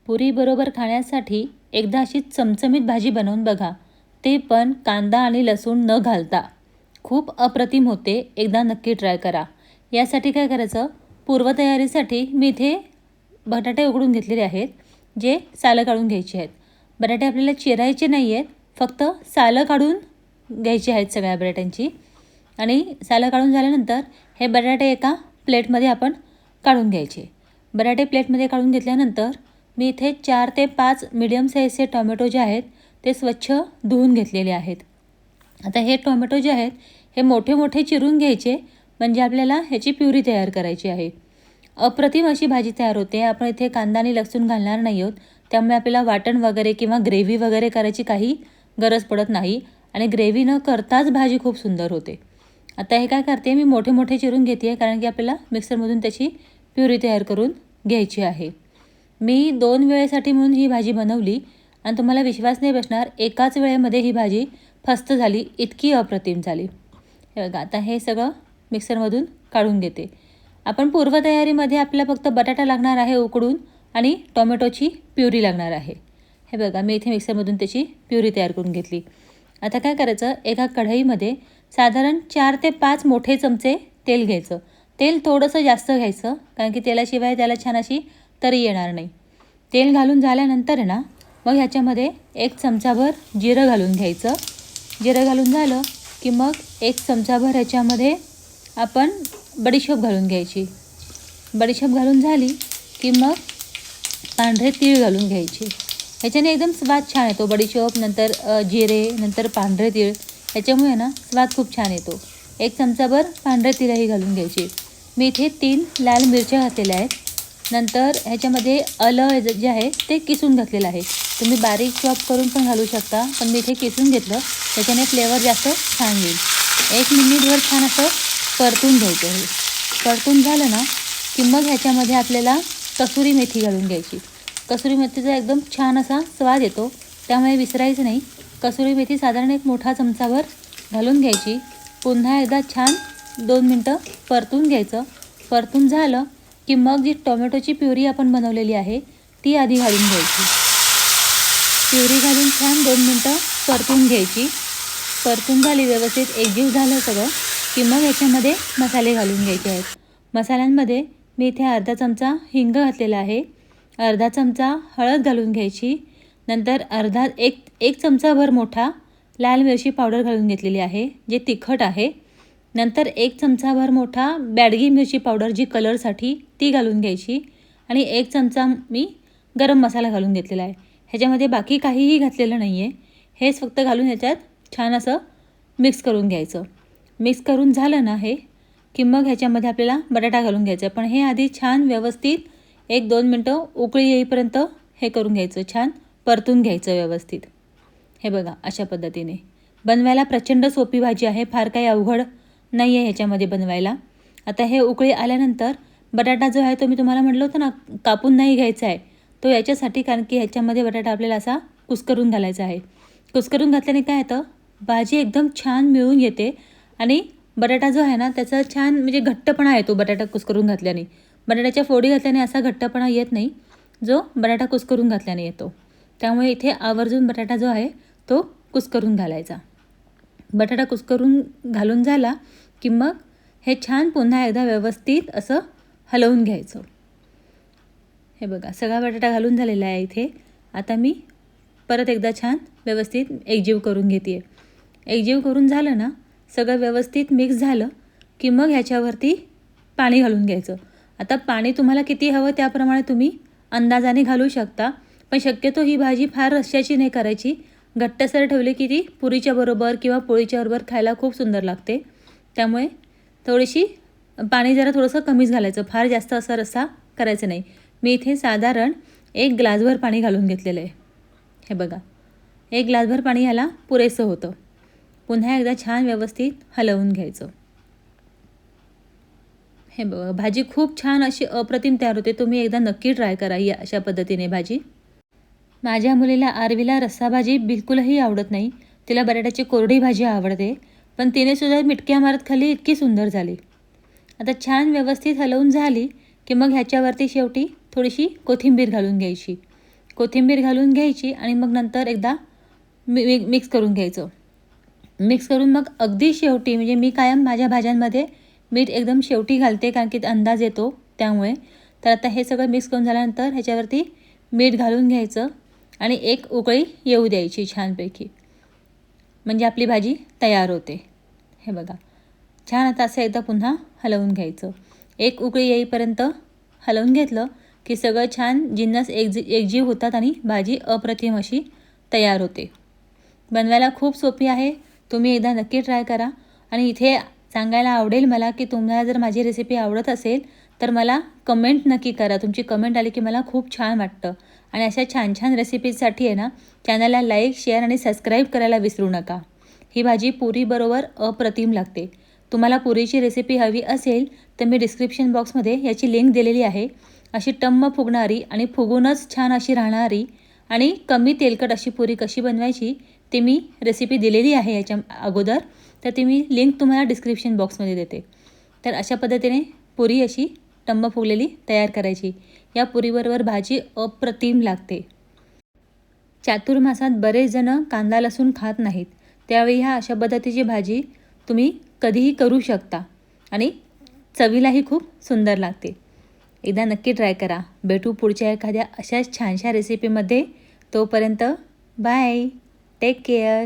पुरीबरोबर खाण्यासाठी एकदा अशी चमचमीत भाजी बनवून बघा, ते पण कांदा आणि लसूण न घालता. खूप अप्रतिम होते, एकदा नक्की ट्राय करा. यासाठी काय करायचं, पूर्वतयारीसाठी मी इथे बटाटे उकडून घेतलेले आहेत, जे सालं काढून घ्यायचे आहेत. बटाटे आपल्याला चिरायचे नाही आहेत, फक्त सालं काढून घ्यायची आहेत सगळ्या बटाट्यांची. आणि सालं काढून झाल्यानंतर हे बटाटे एका प्लेटमध्ये आपण काढून घ्यायचे. बटाटे प्लेटमध्ये काढून घेतल्यानंतर मी इथे 4 ते 5 मीडियम साईजचे टोमॅटो जे आहेत ते स्वच्छ धुवून घेतलेले आहेत. आता हे टोमॅटो जे आहेत हे मोठे मोठे चिरून घ्यायचे, म्हणजे आपल्याला ह्याची प्युरी तयार करायची आहे. अप्रतिम अशी भाजी तयार होते. आपण इथे कांदा आणि लसूण घालणार नाही आहोत, त्यामुळे आपल्याला वाटण वगैरे किंवा ग्रेव्ही वगैरे करायची काही गरज पडत नाही आणि ग्रेव्ही न करताच भाजी खूप सुंदर होते. आता हे काय करते, मी मोठे मोठे चिरून घेते आहे, कारण की आपल्याला मिक्सरमधून त्याची प्युरी तयार करून घ्यायची आहे. मी 2 वेळेसाठी म्हणून ही भाजी बनवली आणि तुम्हाला विश्वास नाही बसणार, एकाच वेळेमध्ये ही भाजी फस्त झाली, इतकी अप्रतिम झाली. हे बघा, आता हे सगळं मिक्सरमधून काढून घेते. आपण पूर्वतयारीमध्ये आपल्याला फक्त बटाटा लागणार आहे उकडून आणि टोमॅटोची प्युरी लागणार आहे. हे बघा, मी इथे मिक्सरमधून त्याची प्युरी तयार करून घेतली. आता काय करायचं, एका कढईमध्ये साधारण 4 ते 5 मोठे चमचे तेल घ्यायचं. तेल थोडंसं जास्त घ्यायचं, कारण की तेलाशिवाय त्याला छान अशी तरी येणार नाही. तेल घालून झाल्यानंतर ना मग ह्याच्यामध्ये 1 चमचाभर जिरं घालून घ्यायचं. जिरं घालून झालं की मग 1 चमचाभर ह्याच्यामध्ये आपण बडीशोप घालून घ्यायची. बडीशोप घालून झाली की मग पांढरे तीळ घालून घ्यायची. ह्याच्याने एकदम स्वाद छान येतो. बडीशोप नंतर जिरे नंतर पांढरे तीळ, ह्याच्यामुळे ना स्वाद खूप छान येतो. 1 चमचाभर पांढरे तीळही घालून घ्यायची. मी इथे 3 लाल मिरच्या घातलेल्या आहेत. नंतर ह्याच्यामध्ये आलं जे आहे ते किसून घातलेलं आहे. तुम्ही बारीक चॉप करून पण घालू शकता, पण मी इथे किसून घेतलं, त्याच्याने फ्लेवर जास्त छान येईल. 1 मिनिटभर छान असं परतून घ्यायचं. हे परतून झालं ना की मग ह्याच्यामध्ये आपल्याला कसुरी मेथी घालून घ्यायची. कसुरी मेथीचा एकदम छान असा स्वाद येतो, त्यामुळे विसरायचं नाही. कसुरी मेथी साधारण 1 मोठा चमचाभर घालून घ्यायची. पुन्हा एकदा छान 2 मिनटं परतून घ्यायचं. परतून झालं की मग जी टोमॅटोची प्युरी आपण बनवलेली आहे ती आधी घालून घ्यायची. प्युरी घालून छान 2 मिनटं परतून घ्यायची. परतून झाली, व्यवस्थित एकजीव झालं सगळं की मग ह्याच्यामध्ये मसाले घालून घ्यायचे आहेत. मसाल्यांमध्ये मी इथे अर्धा चमचा हिंग घातलेला आहे, अर्धा चमचा हळद घालून घ्यायची. नंतर एक चमचाभर मोठा लाल मिरची पावडर घालून घेतलेली आहे, जे तिखट आहे. नंतर 1 चमचाभर मोठा बॅडगी मिरची पावडर, जी कलरसाठी, ती घालून घ्यायची. आणि 1 चमचा मी गरम मसाला घालून घेतलेला आहे. ह्याच्यामध्ये बाकी काहीही घातलेलं नाही आहे. हेच फक्त घालून ह्याच्यात छान असं मिक्स करून घ्यायचं. मिक्स करून झालं ना हे की मग ह्याच्यामध्ये आपल्याला बटाटा घालून घ्यायचा. पण हे आधी छान व्यवस्थित 1-2 मिनटं उकळी येईपर्यंत हे करून घ्यायचं, छान परतून घ्यायचं व्यवस्थित. हे बघा, अशा पद्धतीने बनवायला प्रचंड सोपी भाजी आहे, फार काही अवघड नाही आहे ह्याच्यामध्ये बनवायला. आता हे उकळी आल्यानंतर बटाटा जो आहे तो मी तुम्हाला म्हटलं होतं ना कापून नाही घ्यायचा आहे, तो याच्यासाठी, कारण की ह्याच्यामध्ये बटाटा आपल्याला असा कुस्करून घालायचा आहे. कुस्करून घातल्याने काय येतं, भाजी एकदम छान मिळून येते आणि बटाटा जो आहे ना त्याचा छान म्हणजे घट्टपणा येतो. बटाटा कुस्करून घातल्याने, बटाट्याच्या फोडी घातल्याने असा घट्टपणा येत नाही जो बटाटा कुस्करून घातल्याने येतो. त्यामुळे इथे आवर्जून बटाटा जो आहे तो कुस्करून घालायचा. बटाटा कुस्करून घालून झाला की मग हे छान पुन्हा एकदा व्यवस्थित असं हलवून घ्यायचं. हे बघा, सगळा बटाटा घालून झालेला आहे इथे. आता मी परत एकदा छान व्यवस्थित एकजीव करून घेते. एकजीव करून झालं ना, सगळं व्यवस्थित मिक्स झालं की मग ह्याच्यावरती पाणी घालून घ्यायचं. आता पाणी तुम्हाला किती हवं त्याप्रमाणे तुम्ही अंदाजाने घालू शकता, पण शक्यतो ही भाजी फार रश्श्याची नाही करायची. घट्टसर ठेवली की ती पुरीच्या बरोबर किंवा पोळीच्या बरोबर खायला खूप सुंदर लागते. त्यामुळे थोडीशी पाणी जरा थोडंसं कमीच घालायचं, फार जास्त असा रस्सा करायचं नाही. मी इथे साधारण 1 ग्लासभर पाणी घालून घेतलेलं आहे. हे बघा, 1 ग्लासभर पाणी ह्याला पुरेसं होतं. पुन्हा एकदा छान व्यवस्थित हलवून घ्यायचं. हे बघा, भाजी खूप छान अशी अप्रतिम तयार होते. तुम्ही एकदा नक्की ट्राय करा ही अशा पद्धतीने भाजी. माझ्या मुलीला आरवीला रस्सा भाजी बिलकुलही आवडत नाही, तिला बटाट्याची कोरडी भाजी आवडते, पण तिनेसुद्धा मिटक्या मारत खाल्ली, इतकी सुंदर झाली. आता छान व्यवस्थित हलवून झाली की मग ह्याच्यावरती शेवटी थोडीशी कोथिंबीर घालून घ्यायची. कोथिंबीर घालून घ्यायची आणि मग नंतर एकदा मिक्स करून घ्यायचं. मिक्स करून मग अगदी शेवटी, म्हणजे मी कायम माझ्या भाज्यांमध्ये मीठ एकदम शेवटी घालते, कारण की अंदाज येतो त्यामुळे. तर आता हे सगळं मिक्स करून झाल्यानंतर ह्याच्यावरती मीठ घालून घ्यायचं आणि एक उकळी येऊ द्यायची छानपैकी, म्हणजे आपली भाजी तयार होते. हे बघा, छान. आता असं एकदा पुन्हा हलवून घ्यायचं. एक उकळी येईपर्यंत हलवून घेतलं की सगळं छान जिन्नस एकजीव होतात आणि भाजी अप्रतिम अशी तयार होते. बनवायला खूप सोपी आहे, तुम्ही एकदा नक्की ट्राय करा. आणि इथे सांगायला आवडेल मला की तुम्हाला जर माझी रेसिपी आवडत असेल तर मला कमेंट नक्की करा. तुमची कमेंट आली की मला खूप छान वाटतं. आणि अशा छान छान रेसिपीजसाठी आहे ना, चॅनलला लाईक, शेअर आणि सबस्क्राईब करायला विसरू नका. ही भाजी पुरीबरोबर अप्रतिम लागते. तुम्हाला पुरीची रेसिपी हवी असेल तर मी डिस्क्रिप्शन बॉक्समध्ये याची लिंक दिलेली आहे. अशी टम्म फुगणारी आणि फुगूनच छान अशी राहणारी आणि कमी तेलकट अशी पुरी कशी बनवायची ते मी रेसिपी दिलेली आहे याच्या अगोदर. तर ती मी लिंक तुम्हाला डिस्क्रिप्शन बॉक्समध्ये देते. तर अशा पद्धतीने पुरी अशी टम्म फुगलेली तयार करायची. या पुरीबरोबर भाजी अप्रतिम लागते. चातुर्मासात बरेच जण कांदा लसूण खात नाहीत, त्यावेळी ह्या अशा पद्धतीची भाजी तुम्ही कधीही करू शकता आणि चवीलाही खूप सुंदर लागते. एकदा नक्की ट्राय करा. भेटू पुढच्या एखाद्या अशाच छानशा रेसिपीमध्ये. तोपर्यंत बाय, टेक केअर.